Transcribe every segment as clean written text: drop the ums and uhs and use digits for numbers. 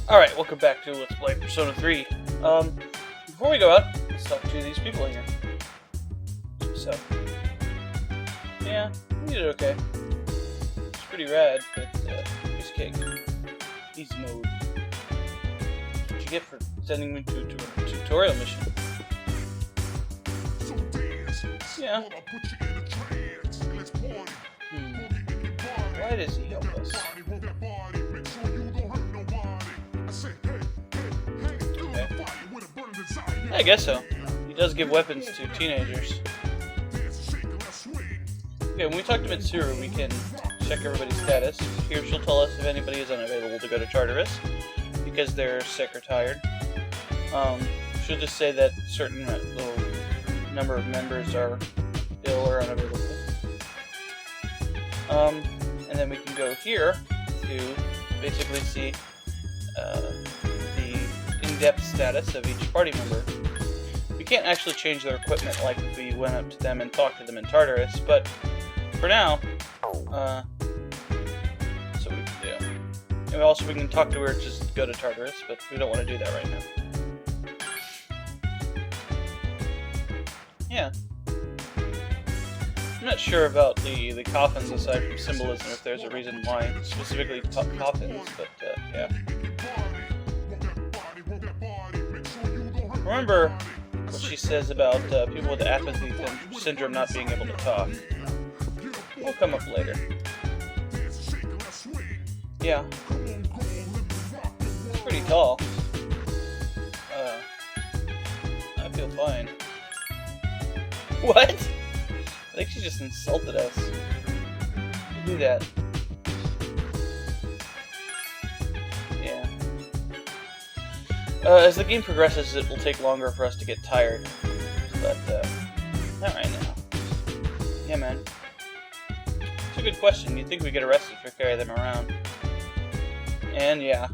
Alright, welcome back to Let's Play Persona 3. Before we go out, let's talk to these people here. So, yeah, we did okay. It's pretty rad, but, piece of cake. Easy mode. What'd you get for sending me to a tutorial mission? Yeah. Why does he help us? I guess so. He does give weapons to teenagers. Okay, when we talk to Mitsuru, we can check everybody's status. Here she'll tell us if anybody is unavailable to go to Tartarus because they're sick or tired. She'll just say that certain little number of members are ill or unavailable. And then we can go here to basically see the in-depth status of each party member. We can't actually change their equipment like if we went up to them and talked to them in Tartarus, but for now, that's what we can do. And also we can talk to her just go to Tartarus, but we don't want to do that right now. Yeah. I'm not sure about the coffins aside from symbolism, if there's a reason why specifically coffins, but yeah. Remember what she says about people with apathy syndrome not being able to talk. We'll come up later. Yeah. Pretty tall. I feel fine. What? I think she just insulted us. Do that. Yeah. As the game progresses, it will take longer for us to get tired. But, not right now. Yeah, man. It's a good question. You'd think we'd get arrested for carrying them around. And, yeah.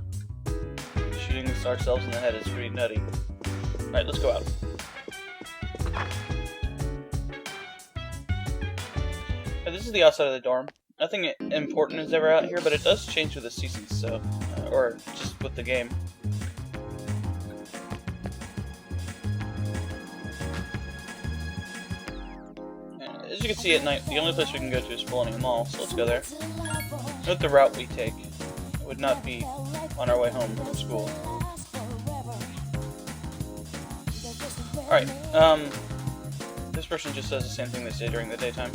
Shooting ourselves in the head is pretty nutty. Alright, let's go out. This is the outside of the dorm. Nothing important is ever out here, but it does change with the seasons, so... or just with the game. As you can see at night, the only place we can go to is Bologna Mall, so let's go there. Note the route we take. It would not be on our way home from school. Alright, this person just says the same thing they say during the daytime.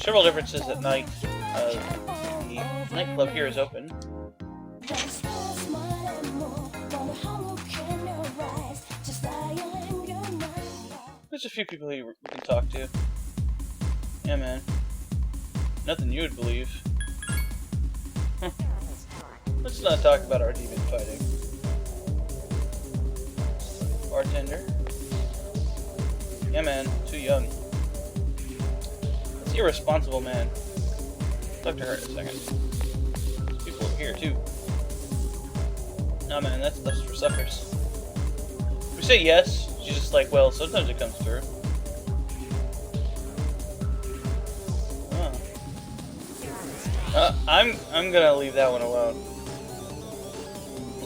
Several differences at night. The nightclub here is open. There's a few people here we can talk to. Yeah, man. Nothing you would believe. Let's not talk about our demon fighting. Bartender. Yeah, man. Too young. Irresponsible man. Talk to her in a second. There's people over here too. No, man, that's for suckers. If we say yes, she's just like, well, sometimes it comes through. Oh. I'm gonna leave that one alone.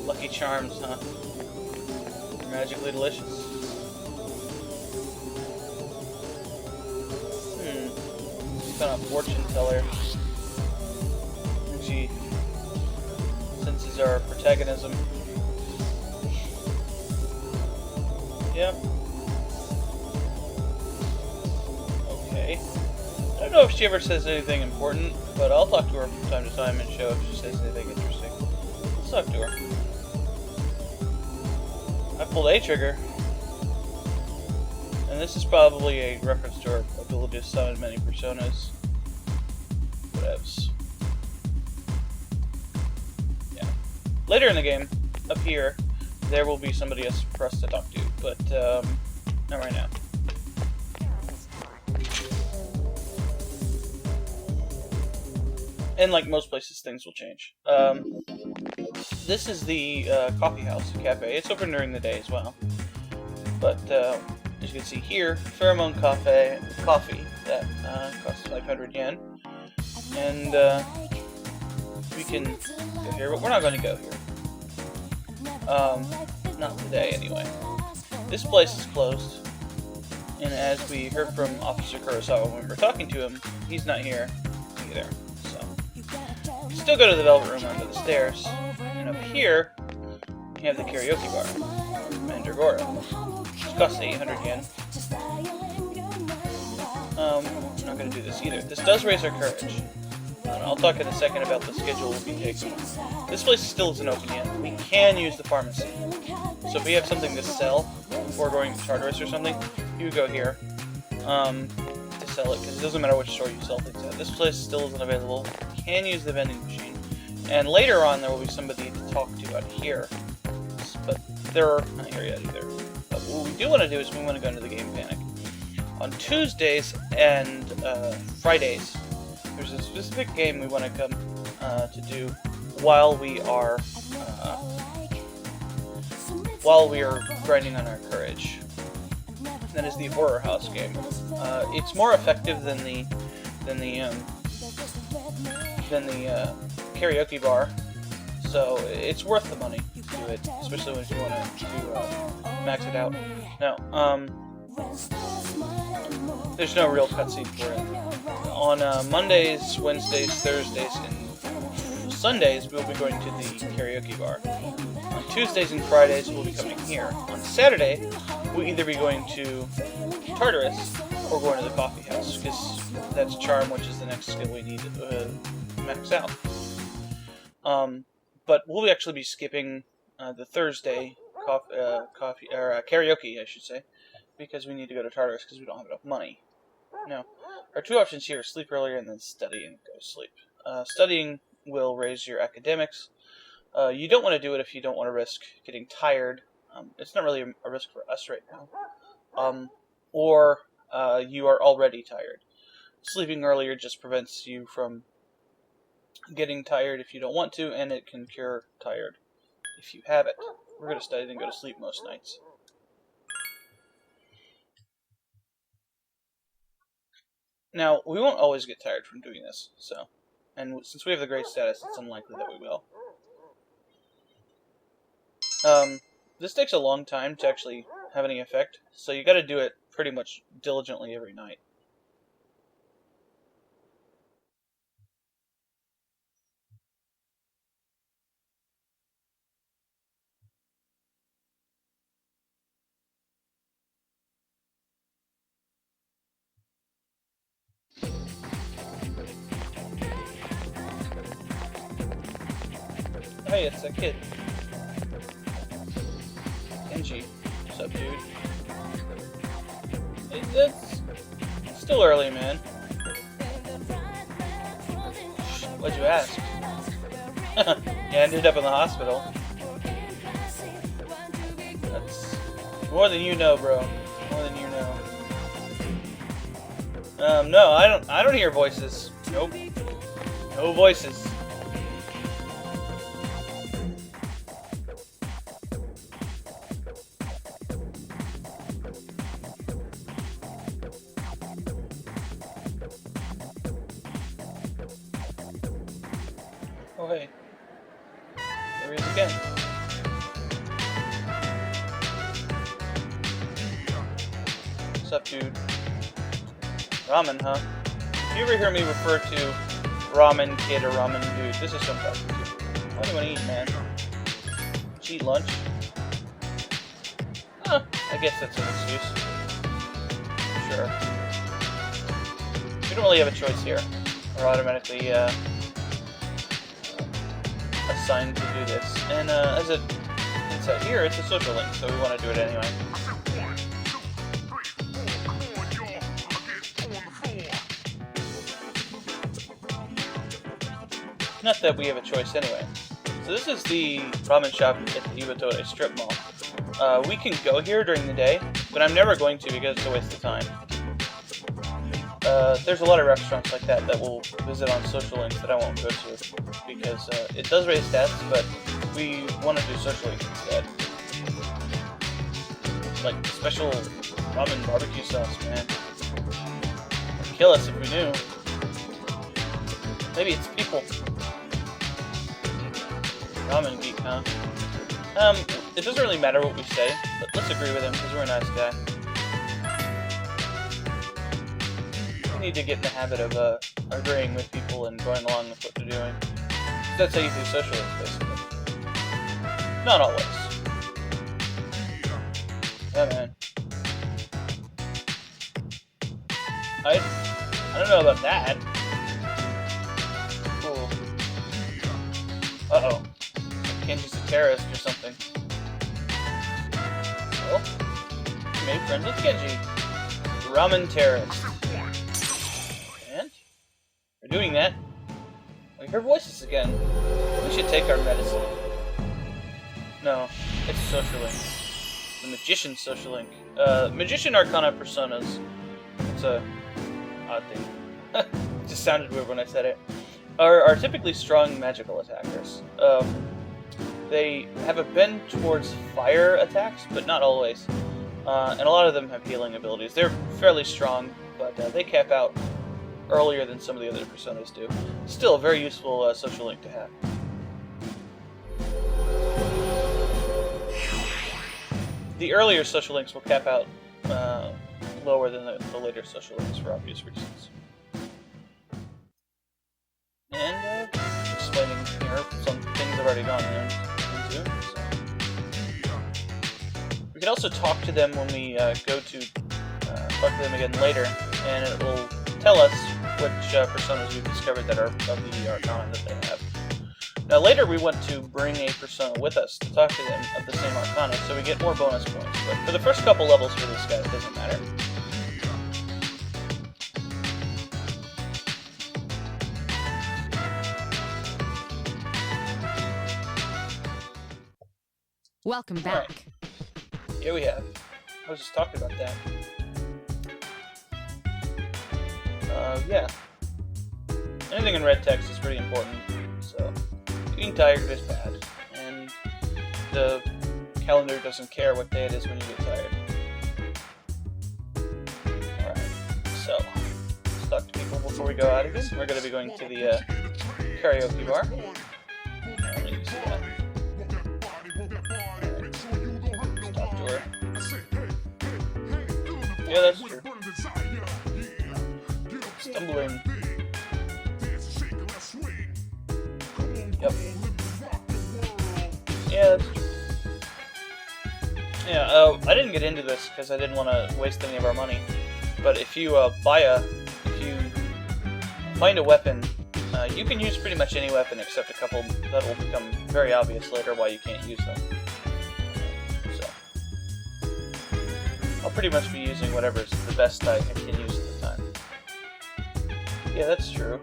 Lucky Charms, huh? They're magically delicious. Kind of fortune teller. She senses our protagonism. Yep. Okay. I don't know if she ever says anything important, but I'll talk to her from time to time and show if she says anything interesting. Let's talk to her. I pulled A trigger. And this is probably a reference to our ability to summon many personas. Whatevs. Yeah. Later in the game, up here, there will be somebody else for us to talk to, but not right now. And like most places, things will change. This is the coffee house, cafe. It's open during the day as well. But, as you can see here, Pheromone coffee that costs 500 yen. And we can go here, but we're not going to go here. Not today, anyway. This place is closed, and as we heard from Officer Kurosawa when we were talking to him, he's not here either, so. We still go to the Velvet Room under the stairs, and up here, we have the karaoke bar, Mandragora, which costs 800 yen. I'm not going to do this either. This does raise our courage. I'll talk in a second about the schedule we'll be taking. This place still isn't open yet. We can use the pharmacy. So if we have something to sell before going to Tartarus or something, you go here to sell it, because it doesn't matter which store you sell things at. This place still isn't available. You can use the vending machine. And later on there will be somebody to talk to out here. But they're not here yet either. But what we do want to do is we want to go into the game panic. On Tuesdays and Fridays, there's a specific game we want to come to do while we are grinding on our courage. That is the Horror House game. It's more effective than the karaoke bar, so it's worth the money to do it, especially if you want to max it out. Now, there's no real cutscene for it. On Mondays, Wednesdays, Thursdays, and Sundays, we'll be going to the karaoke bar. On Tuesdays and Fridays, we'll be coming here. On Saturday, we'll either be going to Tartarus or going to the coffee house, because that's Charm, which is the next skill we need to max out. But we'll actually be skipping the Thursday karaoke, I should say, because we need to go to Tartarus because we don't have enough money. Now, our two options here are sleep earlier and then study and go to sleep. Studying will raise your academics. You don't want to do it if you don't want to risk getting tired. It's not really a risk for us right now. Or you are already tired. Sleeping earlier just prevents you from getting tired if you don't want to, and it can cure tired if you have it. We're going to study and go to sleep most nights. Now, we won't always get tired from doing this, and since we have the great status, it's unlikely that we will. This takes a long time to actually have any effect, so you gotta do it pretty much diligently every night. Hey, it's that kid. Kenji. What's up, dude? It's still early, man. What'd you ask? You ended up in the hospital. That's more than you know, bro. More than you know. No, I don't hear voices. Nope. No voices. Oh, hey. There he is again. What's up, dude? Ramen, huh? If you ever hear me refer to ramen kid or ramen dude, this is what I'm talking to. What do you want to eat, man? Did you eat lunch? Huh, I guess that's an excuse. Sure. We don't really have a choice here. We're automatically, assigned to do this, and as it inside here, it's a social link, so we want to do it anyway. Not that we have a choice anyway. So this is the ramen shop at the Iwatore strip mall. We can go here during the day, but I'm never going to because it's a waste of time. There's a lot of restaurants like that we'll visit on social links that I won't go to because it does raise stats, but we want to do social links instead. Like special ramen barbecue sauce, man. It'd kill us if we knew. Maybe it's people. Ramen geek, huh? It doesn't really matter what we say, but let's agree with him because we're a nice guy. We need to get in the habit of agreeing with people and going along with what they're doing. That's how you do social links, basically. Not always. Yeah, man. I don't know about that. Cool. Uh-oh. Kenji's a terrorist or something. Well, we made friends with Kenji. Ramen terrorist. And? We're doing that. We hear voices again. We should take our medicine. No, it's social link. The magician's social link. Magician Arcana personas. It's a odd thing. It just sounded weird when I said it. Are typically strong magical attackers. They have a bend towards fire attacks, but not always. And a lot of them have healing abilities. They're fairly strong, but they cap out earlier than some of the other personas do. Still, a very useful social link to have. The earlier social links will cap out lower than the later social links for obvious reasons. And explaining here some things I've already gone into. So. We can also talk to them when we go to talk to them again later, and it will tell us which personas we've discovered that are of the Arcana that they have. Now later we want to bring a persona with us to talk to them of the same Arcana, so we get more bonus points. But for the first couple levels for this guy, it doesn't matter. Welcome back. Right. Here we have. I was just talking about that. Yeah. Anything in red text is pretty important, so getting tired is bad, and the calendar doesn't care what day it is when you get tired. Alright, so let's talk to people before we go out again. We're going to be going to the karaoke bar. Let me see that. Talk to her. Yeah, that's true. Stumbling. Yep. Yeah, that's true. Yeah, I didn't get into this because I didn't want to waste any of our money. But if you if you find a weapon, you can use pretty much any weapon except a couple that will become very obvious later why you can't use them. So, I'll pretty much be using whatever's the best I can use at the time. Yeah, that's true.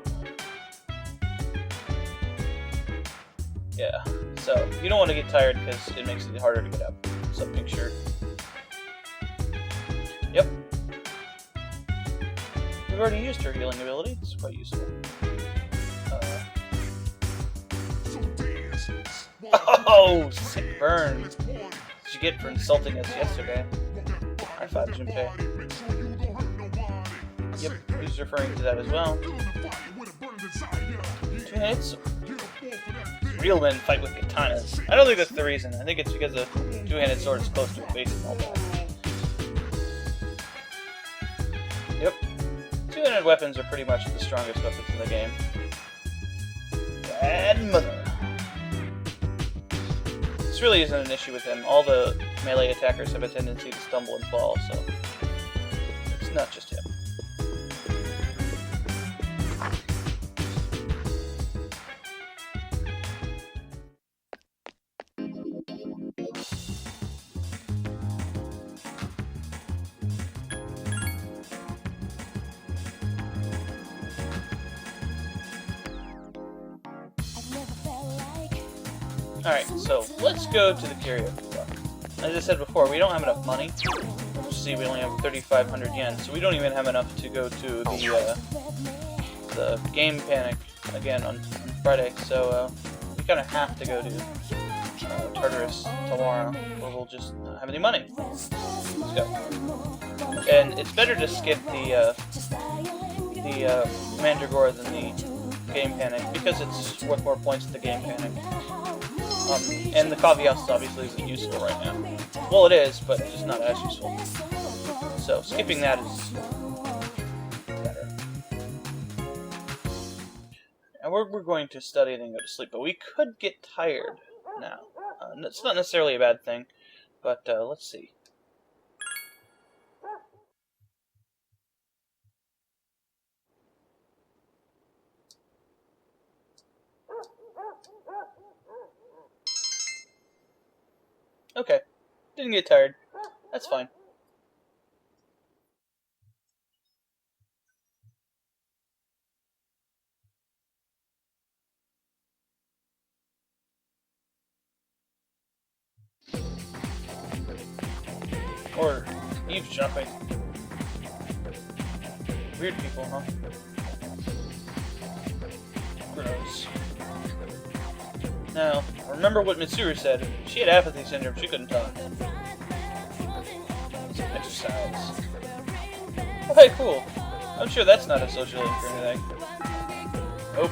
Yeah, so you don't want to get tired because it makes it harder to get up. So make sure. Yep. We've already used her healing ability. It's quite useful. Oh, sick burn. What did you get for insulting us yesterday? High five, Junpei. Yep, he's referring to that as well. 2 hits. Real men fight with katanas. I don't think that's the reason. I think it's because a two-handed sword is close to a baseball bat. Yep. Two-handed weapons are pretty much the strongest weapons in the game. Bad mother. This really isn't an issue with him. All the melee attackers have a tendency to stumble and fall, so it's not just him. Alright, so let's go to the karaoke bar. As I said before, we don't have enough money. See, we only have 3,500 yen, so we don't even have enough to go to the game panic again on Friday. So we kind of have to go to Tartarus tomorrow, or we'll just not have any money. Let's go. And it's better to skip the Mandragora than the game panic because it's worth more points to the game panic. And the coffee house obviously isn't useful right now. Well, it is, but just not as useful. So skipping that is better. And we're going to study and then go to sleep, but we could get tired now. It's not necessarily a bad thing, but let's see. Okay, didn't get tired. That's fine. Or eavesdropping. Weird people, huh? Gross. Now, remember what Mitsuru said. She had apathy syndrome, she couldn't talk. Some exercise. Oh, hey, cool. I'm sure that's not a social link or anything. Nope.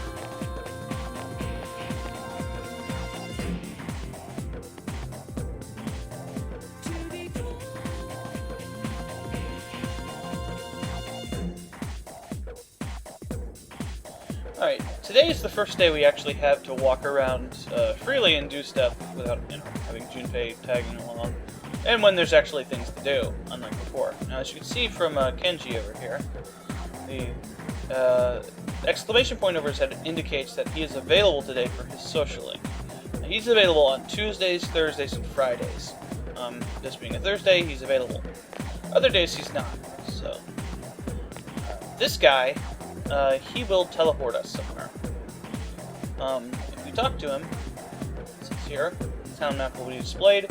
Alright, today is the first day we actually have to walk around freely and do stuff without, having Junpei tagging along. And when there's actually things to do, unlike before. Now, as you can see from Kenji over here, the exclamation point over his head indicates that he is available today for his social link. Now, he's available on Tuesdays, Thursdays, and Fridays. This being a Thursday, he's available. Other days, he's not. So, this guy, he will teleport us somewhere. If we talk to him, it says here, the town map will be displayed,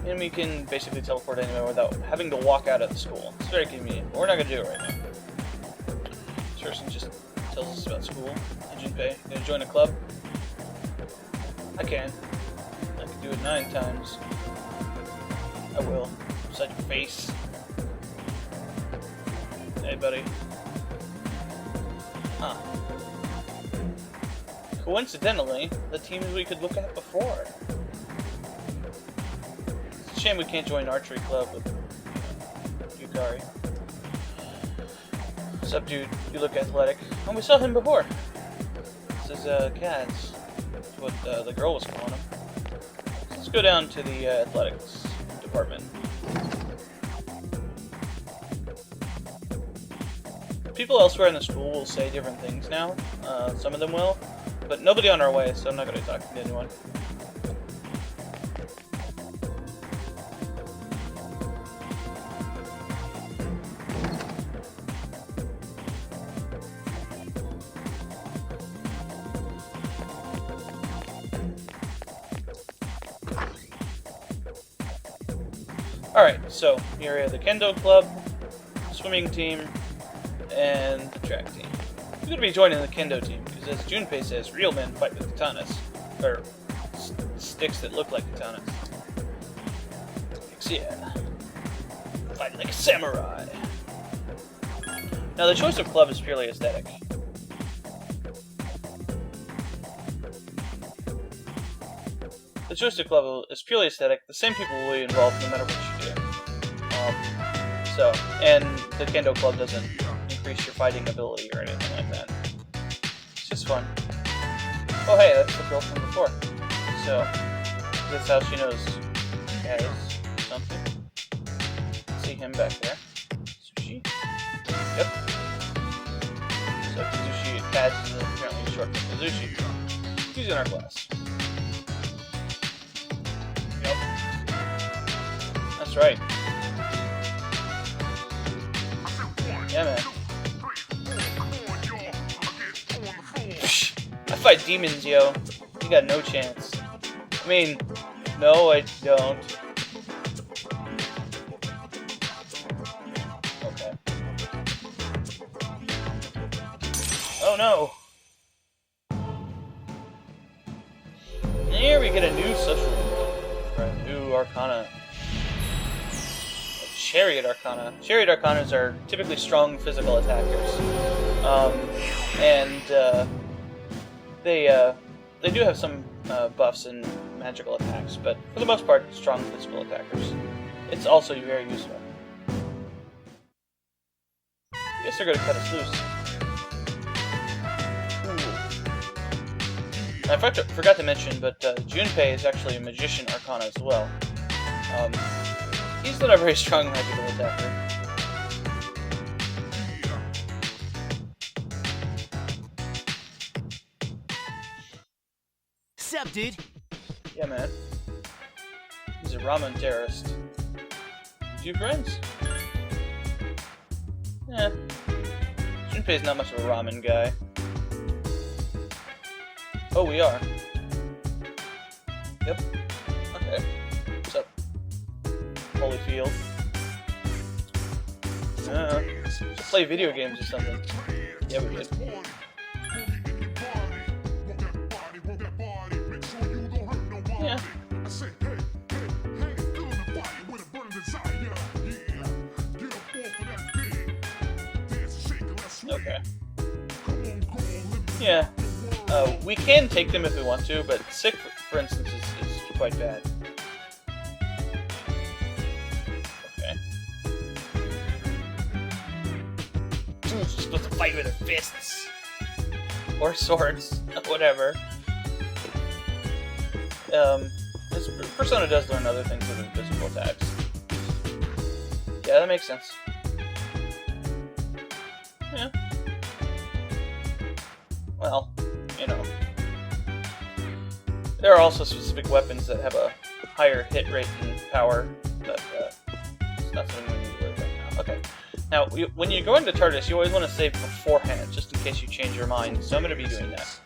and we can basically teleport anywhere without having to walk out of the school. It's very convenient, but we're not going to do it right now. This person just tells us about school. Hey, Junpei, gonna join a club? I can. I can do it 9 times. I will. Upside your face. Hey, buddy. Huh. Coincidentally, the teams we could look at before. It's a shame we can't join archery club with Yukari. What's up, dude? You look athletic. Oh, we saw him before. This is Kaz. That's what the girl was calling him. So let's go down to the athletics department. People elsewhere in the school will say different things now. Some of them will, but nobody on our way, so I'm not going to talk to anyone. Alright, so here we have the Kendo Club, swimming team, and the track team. We're going to be joining the Kendo team, because as Junpei says, real men fight with katanas. Or sticks that look like katanas. Yeah. Fight like a samurai. Now the choice of club is purely aesthetic. The choice of club is purely aesthetic. The same people will be involved no matter what you do. And the Kendo club doesn't increase your fighting ability or anything like that. It's just fun. Oh hey, that's the girl from before. So, that's how she knows Kaz something. See him back there. Sushi? Yep. So Kazushi, Kaz is apparently short for Kazushi. He's in our class. Yep. That's right. Yeah, man. I fight demons, yo. You got no chance. I mean, no, I don't. Okay. Oh no. Here we get a new social for a new Arcana. Chariot Arcana. Chariot Arcanas are typically strong physical attackers. They do have some buffs and magical attacks, but for the most part, strong physical attackers. It's also very useful. I guess they're going to cut us loose. Ooh. I forgot to mention, but Junpei is actually a Magician Arcana as well. He's not a very strong magical attacker. Sup, dude? Yeah, man. He's a ramen terrorist. Few friends? Yeah. Junpei's not much of a ramen guy. Oh, we are. Yep. Okay. What's up? Holyfield. Should play video games or something. Yeah, we did. Yeah. Okay. Yeah. We can take them if we want to, but sick, for instance, is quite bad. Okay. She's supposed to fight with her fists. Or swords. Whatever. This Persona does learn other things other than physical attacks. Yeah, that makes sense. Yeah. Well, you know. There are also specific weapons that have a higher hit rate and power, but it's not something we need to worry about now. Okay. Now, when you go into TARDIS, you always want to save beforehand, just in case you change your mind, so I'm going to be doing that.